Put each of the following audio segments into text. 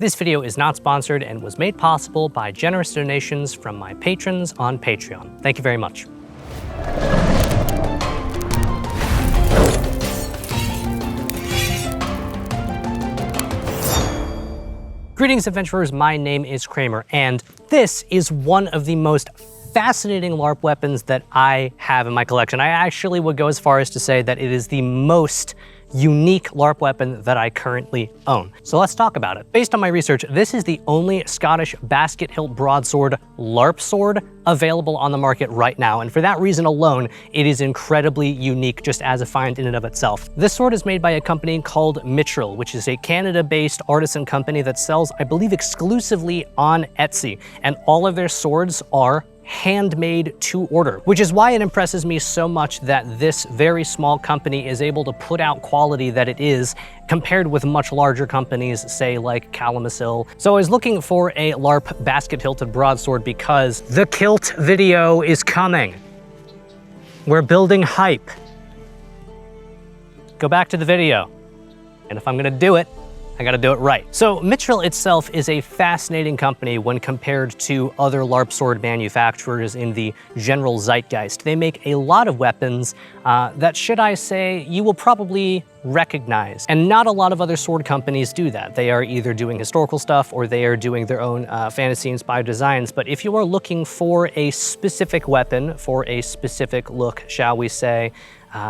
This video is not sponsored and was made possible by generous donations from my patrons on Patreon. Thank you very much. Greetings, adventurers. My name is Kramer, and this is one of the most fascinating LARP weapons that I have in my collection. I actually would go as far as to say that it is the most unique LARP weapon that I currently own. So let's talk about it. Based on my research, this is the only Scottish basket hilt broadsword LARP sword available on the market right now. And for that reason alone, it is incredibly unique just as a find in and of itself. This sword is made by a company called Mitryl, which is a Canada-based artisan company that sells, I believe, exclusively on Etsy. And all of their swords are handmade to order, which is why it impresses me so much that this very small company is able to put out quality that it is compared with much larger companies, say like Kalamazoo. So I was looking for a LARP basket hilted broadsword because the kilt video is coming. We're building hype. Go back to the video. And if I'm gonna do it, I gotta do it right. So Mitryl itself is a fascinating company when compared to other LARP sword manufacturers in the general zeitgeist. They make a lot of weapons that, should I say, you will probably recognize. And not a lot of other sword companies do that. They are either doing historical stuff or they are doing their own fantasy-inspired designs. But if you are looking for a specific weapon, for a specific look, shall we say,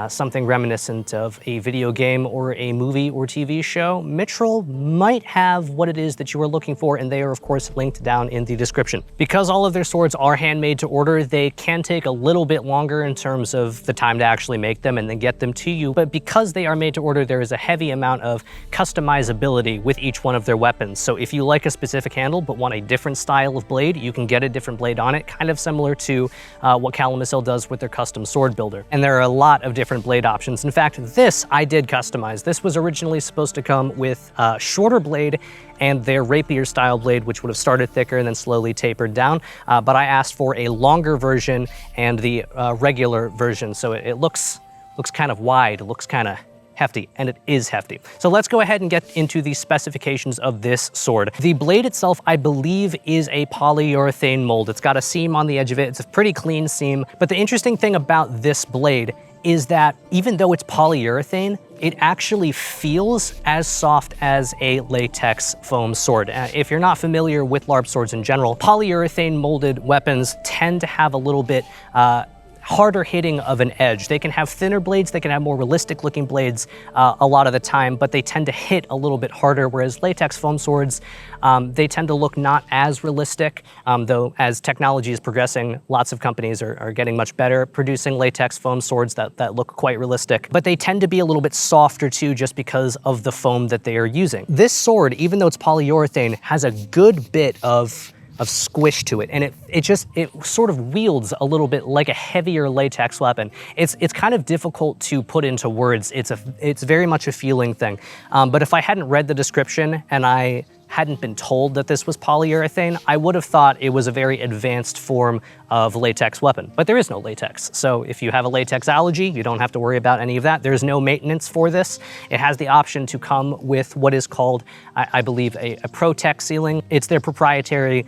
something reminiscent of a video game or a movie or TV show, Mitryl might have what it is that you are looking for, and they are of course linked down in the description. Because all of their swords are handmade to order, they can take a little bit longer in terms of the time to actually make them and then get them to you, but because they are made to order, there is a heavy amount of customizability with each one of their weapons. So if you like a specific handle but want a different style of blade, you can get a different blade on it, kind of similar to what Kalamazoo does with their custom sword builder. And there are a lot of different blade options. In fact, this I did customize. This was originally supposed to come with a shorter blade and their rapier style blade, which would have started thicker and then slowly tapered down. But I asked for a longer version and the regular version. So it looks kind of wide, it looks kind of hefty, and it is hefty. So let's go ahead and get into the specifications of this sword. The blade itself, I believe, is a polyurethane mold. It's got a seam on the edge of it. It's a pretty clean seam. But the interesting thing about this blade is that even though it's polyurethane, it actually feels as soft as a latex foam sword. If you're not familiar with LARP swords in general, polyurethane molded weapons tend to have a little bit harder hitting of an edge. They can have thinner blades, they can have more realistic looking blades a lot of the time, but they tend to hit a little bit harder, whereas latex foam swords, they tend to look not as realistic, though as technology is progressing, lots of companies are getting much better at producing latex foam swords that look quite realistic, but they tend to be a little bit softer too, just because of the foam that they are using. This sword, even though it's polyurethane, has a good bit of squish to it, and it sort of wields a little bit like a heavier latex weapon. It's kind of difficult to put into words. It's very much a feeling thing. But if I hadn't read the description and I hadn't been told that this was polyurethane, I would have thought it was a very advanced form of latex weapon, but there is no latex. So if you have a latex allergy, you don't have to worry about any of that. There's no maintenance for this. It has the option to come with what is called, I believe, a Protect sealing. It's their proprietary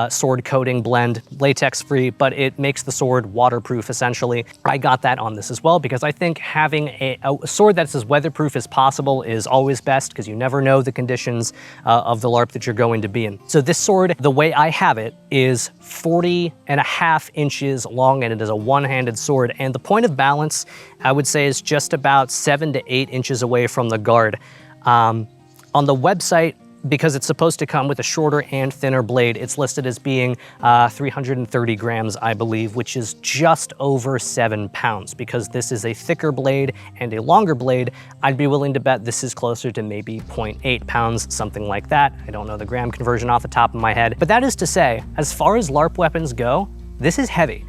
sword coating blend, latex free, but it makes the sword waterproof essentially. I got that on this as well because I think having a sword that's as weatherproof as possible is always best, because you never know the conditions of the LARP that you're going to be in. So this sword, the way I have it, is 40.5 inches long, and it is a one-handed sword. And the point of balance, I would say, is just about 7 to 8 inches away from the guard. On the website, because it's supposed to come with a shorter and thinner blade, it's listed as being 330 grams, I believe, which is just over 7 pounds. Because this is a thicker blade and a longer blade, I'd be willing to bet this is closer to maybe 0.8 pounds, something like that. I don't know the gram conversion off the top of my head. But that is to say, as far as LARP weapons go, this is heavy.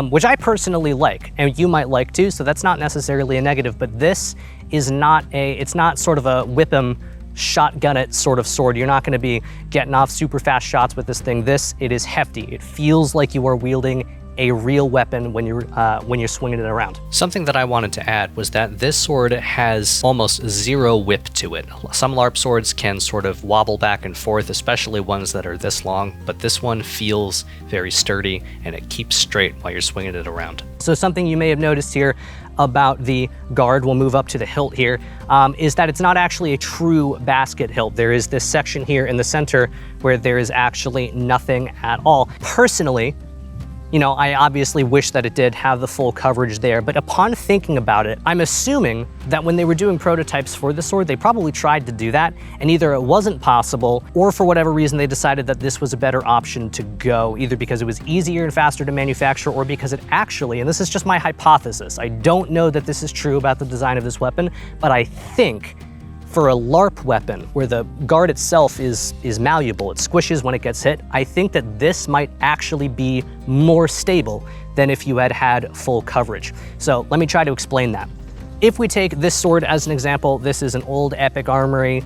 Which I personally like, and you might like too, so that's not necessarily a negative, but this is not it's not sort of a whip 'em, shotgun it sort of sword. You're not gonna be getting off super fast shots with this thing. It is hefty. It feels like you are wielding a real weapon when you're swinging it around. Something that I wanted to add was that this sword has almost zero whip to it. Some LARP swords can sort of wobble back and forth, especially ones that are this long, but this one feels very sturdy and it keeps straight while you're swinging it around. So something you may have noticed here about the guard, we'll move up to the hilt here, is that it's not actually a true basket hilt. There is this section here in the center where there is actually nothing at all. Personally, you know, I obviously wish that it did have the full coverage there, but upon thinking about it, I'm assuming that when they were doing prototypes for the sword, they probably tried to do that, and either it wasn't possible, or for whatever reason, they decided that this was a better option to go, either because it was easier and faster to manufacture, or because it actually, and this is just my hypothesis, I don't know that this is true about the design of this weapon, but I think for a LARP weapon, where the guard itself is malleable, it squishes when it gets hit, I think that this might actually be more stable than if you had had full coverage. So let me try to explain that. If we take this sword as an example, this is an old Epic Armory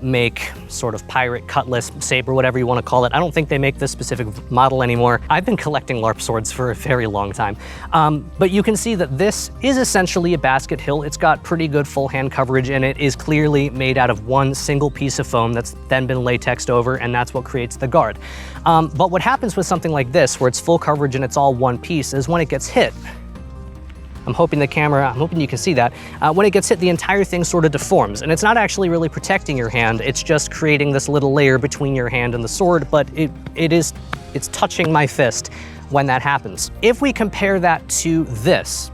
make sort of pirate cutlass, saber, whatever you want to call it. I don't think they make this specific model anymore. I've been collecting LARP swords for a very long time. But you can see that this is essentially a basket hilt. It's got pretty good full hand coverage, and it is clearly made out of one single piece of foam that's then been latexed over, and that's what creates the guard. But what happens with something like this, where it's full coverage and it's all one piece, is when it gets hit, I'm hoping you can see that. When it gets hit, the entire thing sort of deforms, and it's not actually really protecting your hand, it's just creating this little layer between your hand and the sword, but it's touching my fist when that happens. If we compare that to this,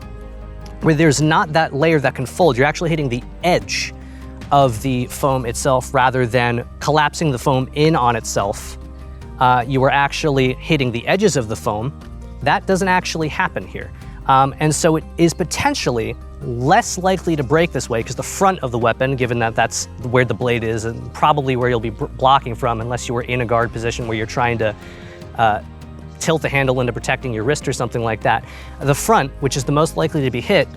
where there's not that layer that can fold, you're actually hitting the edge of the foam itself rather than collapsing the foam in on itself. You are actually hitting the edges of the foam. That doesn't actually happen here. And so it is potentially less likely to break this way because the front of the weapon, given that that's where the blade is and probably where you'll be blocking from unless you were in a guard position where you're trying to tilt the handle into protecting your wrist or something like that. The front, which is the most likely to be hit,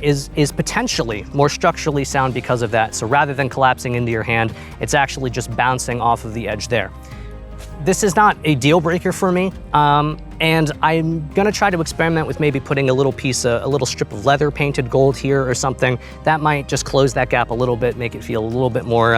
is potentially more structurally sound because of that. So rather than collapsing into your hand, it's actually just bouncing off of the edge there. This is not a deal breaker for me, and I'm gonna try to experiment with maybe putting a little strip of leather painted gold here or something. That might just close that gap a little bit, make it feel a little bit more,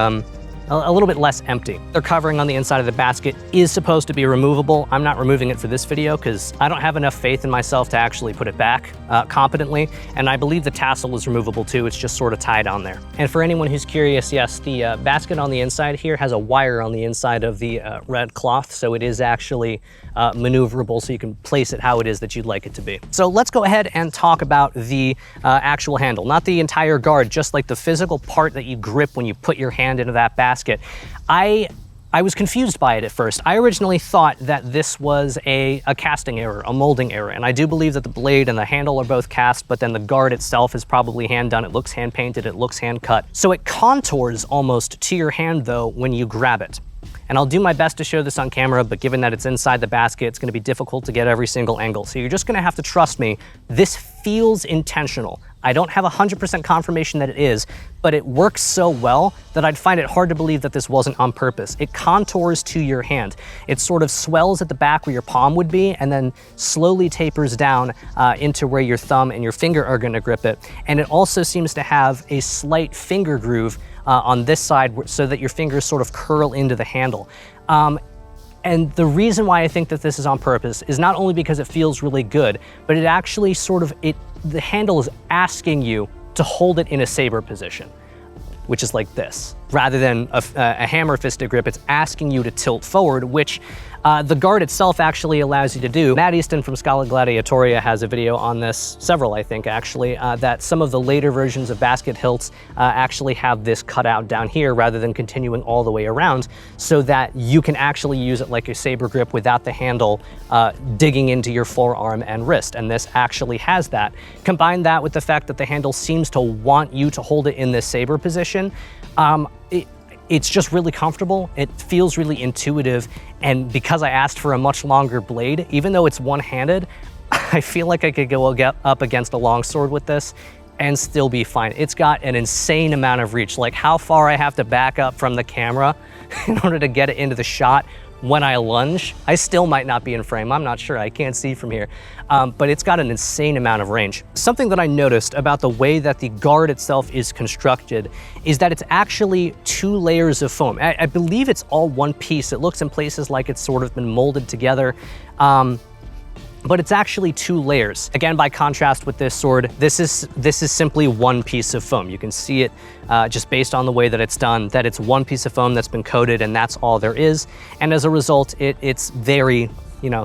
a little bit less empty. The covering on the inside of the basket is supposed to be removable. I'm not removing it for this video because I don't have enough faith in myself to actually put it back competently, and I believe the tassel is removable too. It's just sort of tied on there. And for anyone who's curious, yes, the basket on the inside here has a wire on the inside of the red cloth, so it is actually maneuverable, so you can place it how it is that you'd like it to be. So let's go ahead and talk about the actual handle, not the entire guard, just like the physical part that you grip when you put your hand into that basket. I was confused by it at first. I originally thought that this was a casting error, a molding error, and I do believe that the blade and the handle are both cast, but then the guard itself is probably hand done. It looks hand painted, it looks hand cut. So it contours almost to your hand though when you grab it. And I'll do my best to show this on camera, but given that it's inside the basket, it's gonna be difficult to get every single angle. So you're just gonna have to trust me. This feels intentional. I don't have 100% confirmation that it is, but it works so well that I'd find it hard to believe that this wasn't on purpose. It contours to your hand. It sort of swells at the back where your palm would be and then slowly tapers down into where your thumb and your finger are gonna grip it. And it also seems to have a slight finger groove on this side so that your fingers sort of curl into the handle. And the reason why I think that this is on purpose is not only because it feels really good, but it actually the handle is asking you to hold it in a saber position, which is like this. Rather than a hammer fisted grip, it's asking you to tilt forward, which the guard itself actually allows you to do. Matt Easton from Scala Gladiatoria has a video on this, several I think actually, that some of the later versions of basket hilts actually have this cut out down here rather than continuing all the way around, so that you can actually use it like a saber grip without the handle digging into your forearm and wrist, and this actually has that. Combine that with the fact that the handle seems to want you to hold it in this saber position, it's just really comfortable. It feels really intuitive. And because I asked for a much longer blade, even though it's one-handed, I feel like I could go up against a longsword with this and still be fine. It's got an insane amount of reach. Like how far I have to back up from the camera in order to get it into the shot when I lunge. I still might not be in frame, I'm not sure, I can't see from here. But it's got an insane amount of range. Something that I noticed about the way that the guard itself is constructed is that it's actually 2 layers of foam. I believe it's all one piece. It looks in places like it's sort of been molded together. But it's actually 2 layers. Again, by contrast with this sword, this is simply one piece of foam. You can see it just based on the way that it's done, that it's one piece of foam that's been coated and that's all there is. And as a result, it's very,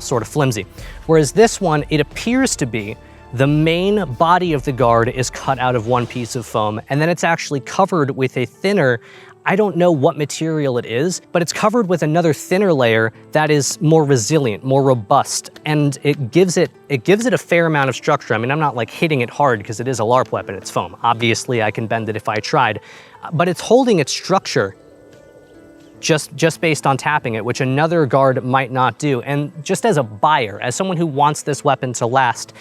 sort of flimsy. Whereas this one, it appears to be the main body of the guard is cut out of one piece of foam, and then it's actually covered with a thinner, I don't know what material it is, but it's covered with another thinner layer that is more resilient, more robust, and it gives it a fair amount of structure. I mean, I'm not like hitting it hard because it is a LARP weapon, it's foam. Obviously, I can bend it if I tried, but it's holding its structure just based on tapping it, which another guard might not do. And just as a buyer, as someone who wants this weapon to last,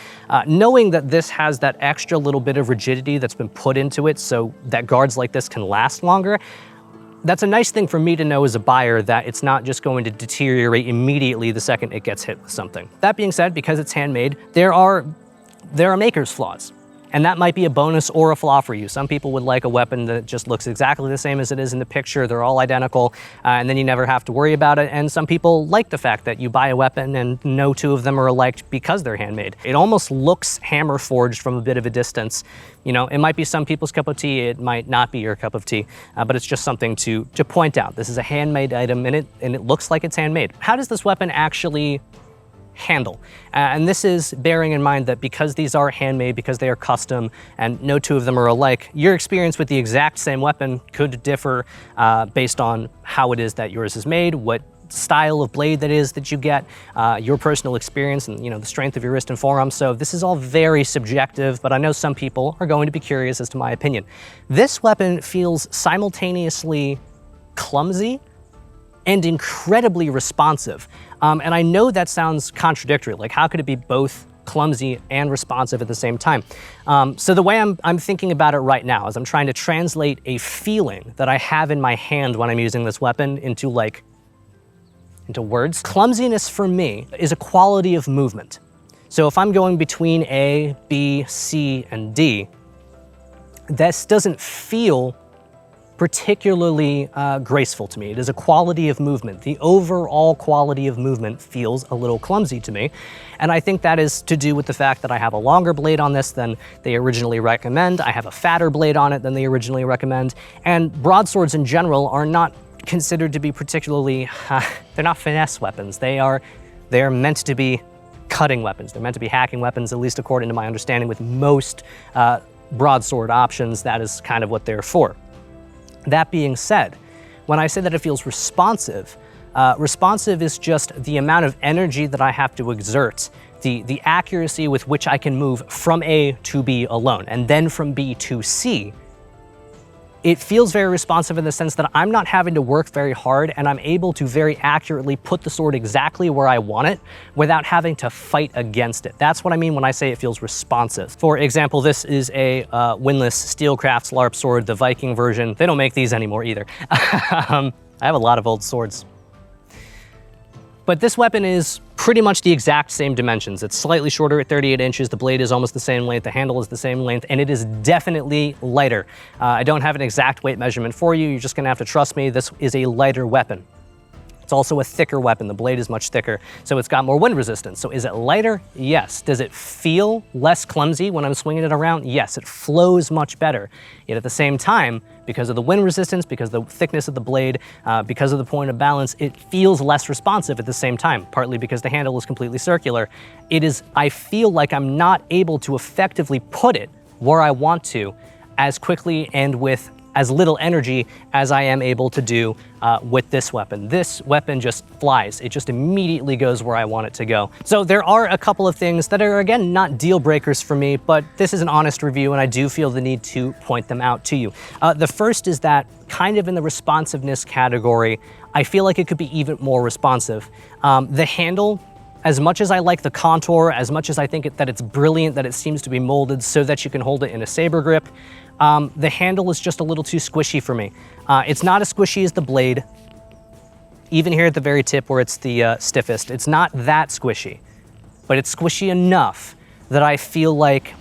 knowing that this has that extra little bit of rigidity that's been put into it so that guards like this can last longer, that's a nice thing for me to know as a buyer, that it's not just going to deteriorate immediately the second it gets hit with something. That being said, because it's handmade, there are maker's flaws. And that might be a bonus or a flaw for you. Some people would like a weapon that just looks exactly the same as it is in the picture. They're all identical, and then you never have to worry about it. And some people like the fact that you buy a weapon and no 2 of them are alike because they're handmade. It almost looks hammer forged from a bit of a distance. It might be some people's cup of tea, it might not be your cup of tea, but it's just something to point out. This is a handmade item, and it looks like it's handmade. How does this weapon actually handle? And this is bearing in mind that because these are handmade, because they are custom, and no 2 of them are alike, your experience with the exact same weapon could differ based on how it is that yours is made, what style of blade that is that you get, your personal experience, and the strength of your wrist and forearm. So this is all very subjective, but I know some people are going to be curious as to my opinion. This weapon feels simultaneously clumsy and incredibly responsive. And I know that sounds contradictory. Like, how could it be both clumsy and responsive at the same time? So the way I'm thinking about it right now is I'm trying to translate a feeling that I have in my hand when I'm using this weapon into words. Clumsiness for me is a quality of movement. So if I'm going between A, B, C, and D, this doesn't feel particularly graceful to me. It is a quality of movement. The overall quality of movement feels a little clumsy to me. And I think that is to do with the fact that I have a longer blade on this than they originally recommend. I have a fatter blade on it than they originally recommend. And broadswords in general are not considered to be particularly, they're not finesse weapons. They're meant to be cutting weapons. They're meant to be hacking weapons, at least according to my understanding with most broadsword options. That is kind of what they're for. That being said, when I say that it feels responsive, responsive is just the amount of energy that I have to exert, the accuracy with which I can move from A to B alone, and then from B to C. It feels very responsive in the sense that I'm not having to work very hard, and I'm able to very accurately put the sword exactly where I want it without having to fight against it. That's what I mean when I say it feels responsive. For example, this is a windlass Steelcraft's LARP sword, the Viking version. They don't make these anymore either. I have a lot of old swords. But this weapon is pretty much the exact same dimensions. It's slightly shorter at 38 inches, the blade is almost the same length, the handle is the same length, and it is definitely lighter. I don't have an exact weight measurement for you, you're just gonna have to trust me, this is a lighter weapon. It's also a thicker weapon. The blade is much thicker, so it's got more wind resistance. So is it lighter? Yes. Does it feel less clumsy when I'm swinging it around? Yes, it flows much better. Yet at the same time, because of the wind resistance, because of the thickness of the blade, because of the point of balance, it feels less responsive at the same time, partly because the handle is completely circular. I feel like I'm not able to effectively put it where I want to as quickly and with as little energy as I am able to do with this weapon. This weapon just flies. It just immediately goes where I want it to go. So there are a couple of things that are, again, not deal breakers for me, but this is an honest review and I do feel the need to point them out to you. The first is that kind of in the responsiveness category, I feel like it could be even more responsive. The handle, as much as I like the contour, as much as I think that it's brilliant that it seems to be molded so that you can hold it in a saber grip, the handle is just a little too squishy for me. It's not as squishy as the blade, even here at the very tip where it's the stiffest, it's not that squishy, but it's squishy enough that I feel like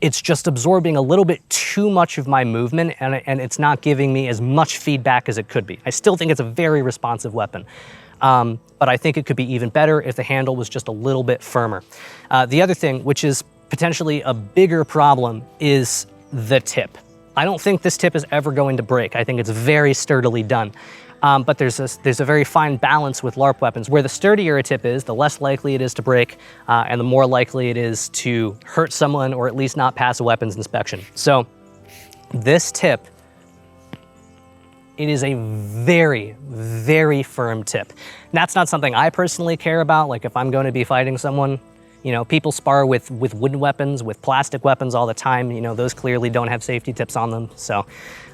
it's just absorbing a little bit too much of my movement, and it's not giving me as much feedback as it could be. I still think it's a very responsive weapon, but I think it could be even better if the handle was just a little bit firmer. The other thing, which is potentially a bigger problem, is the tip. I don't think this tip is ever going to break. I think it's very sturdily done. But there's a very fine balance with LARP weapons. Where the sturdier a tip is, the less likely it is to break, and the more likely it is to hurt someone or at least not pass a weapons inspection. So this tip, it is a very, very firm tip. That's not something I personally care about. Like if I'm going to be fighting someone, you know, people spar with wooden weapons, with plastic weapons all the time. You know, those clearly don't have safety tips on them. So,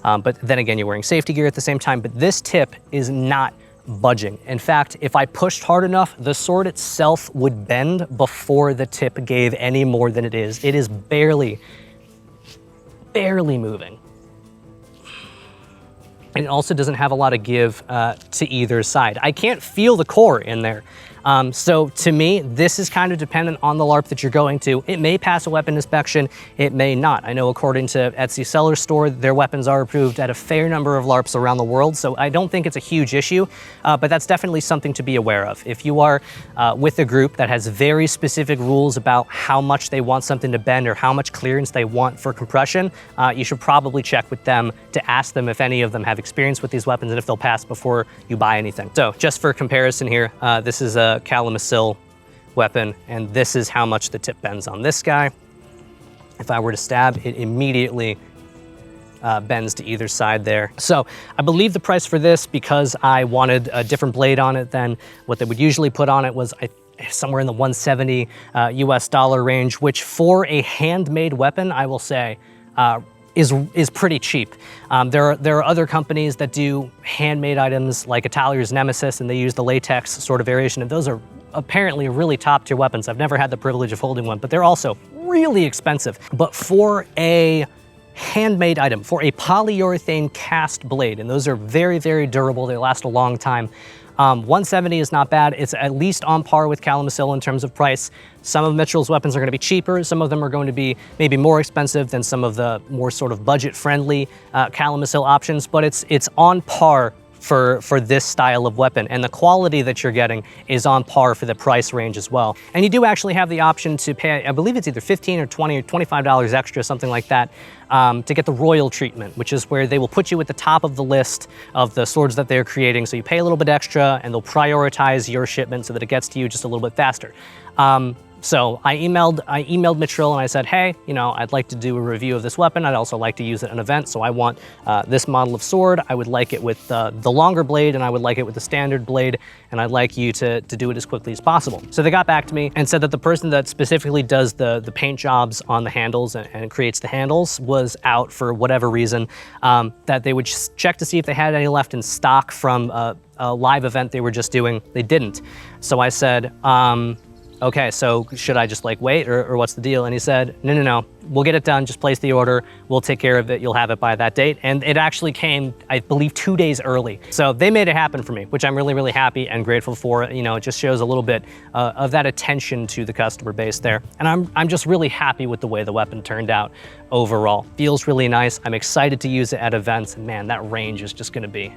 but then again, you're wearing safety gear at the same time. But this tip is not budging. In fact, if I pushed hard enough, the sword itself would bend before the tip gave any more than it is. It is barely moving. And it also doesn't have a lot of give to either side. I can't feel the core in there. So to me, this is kind of dependent on the LARP that you're going to. It may pass a weapon inspection, it may not. I know according to Etsy Seller Store, their weapons are approved at a fair number of LARPs around the world, so I don't think it's a huge issue, but that's definitely something to be aware of. If you are with a group that has very specific rules about how much they want something to bend or how much clearance they want for compression, you should probably check with them to ask them if any of them have experience with these weapons and if they'll pass before you buy anything. So just for comparison here, this is a Calamasil weapon, and this is how much the tip bends on this guy. If I were to stab, it immediately bends to either side there. So I believe the price for this, because I wanted a different blade on it than what they would usually put on it, was somewhere in the 170 US dollar range, which for a handmade weapon, I will say, is pretty cheap. There are other companies that do handmade items like Italier's Nemesis, and they use the latex sort of variation, and those are apparently really top tier weapons. I've never had the privilege of holding one, but they're also really expensive. But for a handmade item, for a polyurethane cast blade, and those are very, very durable, they last a long time, 170 is not bad. It's at least on par with Calamasil in terms of price. Some of Mitryl's weapons are going to be cheaper. Some of them are going to be maybe more expensive than some of the more sort of budget-friendly Calamasil options, but it's on par for this style of weapon, and the quality that you're getting is on par for the price range as well. And you do actually have the option to pay, I believe it's either $15 or $20 or $25 extra, something like that, to get the royal treatment, which is where they will put you at the top of the list of the swords that they're creating. So you pay a little bit extra, and they'll prioritize your shipment so that it gets to you just a little bit faster. So I emailed Mitryl and I said, hey, you know, I'd like to do a review of this weapon. I'd also like to use it at an event. So I want this model of sword. I would like it with the longer blade, and I would like it with the standard blade. And I'd like you to do it as quickly as possible. So they got back to me and said that the person that specifically does the paint jobs on the handles and creates the handles was out for whatever reason, that they would check to see if they had any left in stock from a live event they were just doing. They didn't. So I said, okay, so should I just like wait or what's the deal? And he said, no, we'll get it done. Just place the order. We'll take care of it. You'll have it by that date. And it actually came, I believe, 2 days early. So they made it happen for me, which I'm really, really happy and grateful for. You know, it just shows a little bit of that attention to the customer base there. And I'm just really happy with the way the weapon turned out overall. Feels really nice. I'm excited to use it at events. And man, that range is just gonna be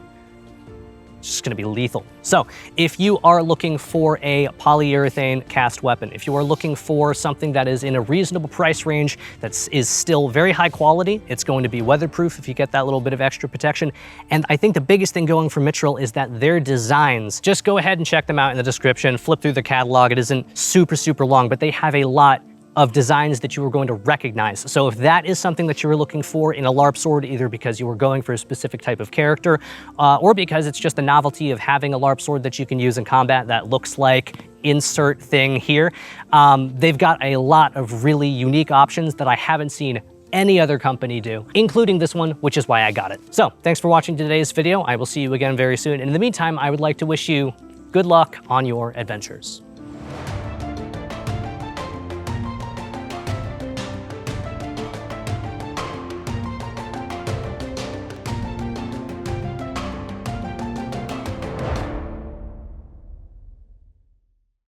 lethal. So if you are looking for a polyurethane cast weapon, if you are looking for something that is in a reasonable price range, that is still very high quality, it's going to be weatherproof if you get that little bit of extra protection. And I think the biggest thing going for Mitryl is that their designs, just go ahead and check them out in the description, flip through the catalog. It isn't super, super long, but they have a lot of designs that you are going to recognize. So if that is something that you were looking for in a LARP sword, either because you were going for a specific type of character, or because it's just the novelty of having a LARP sword that you can use in combat that looks like insert thing here, they've got a lot of really unique options that I haven't seen any other company do, including this one, which is why I got it. So thanks for watching today's video. I will see you again very soon. And in the meantime, I would like to wish you good luck on your adventures.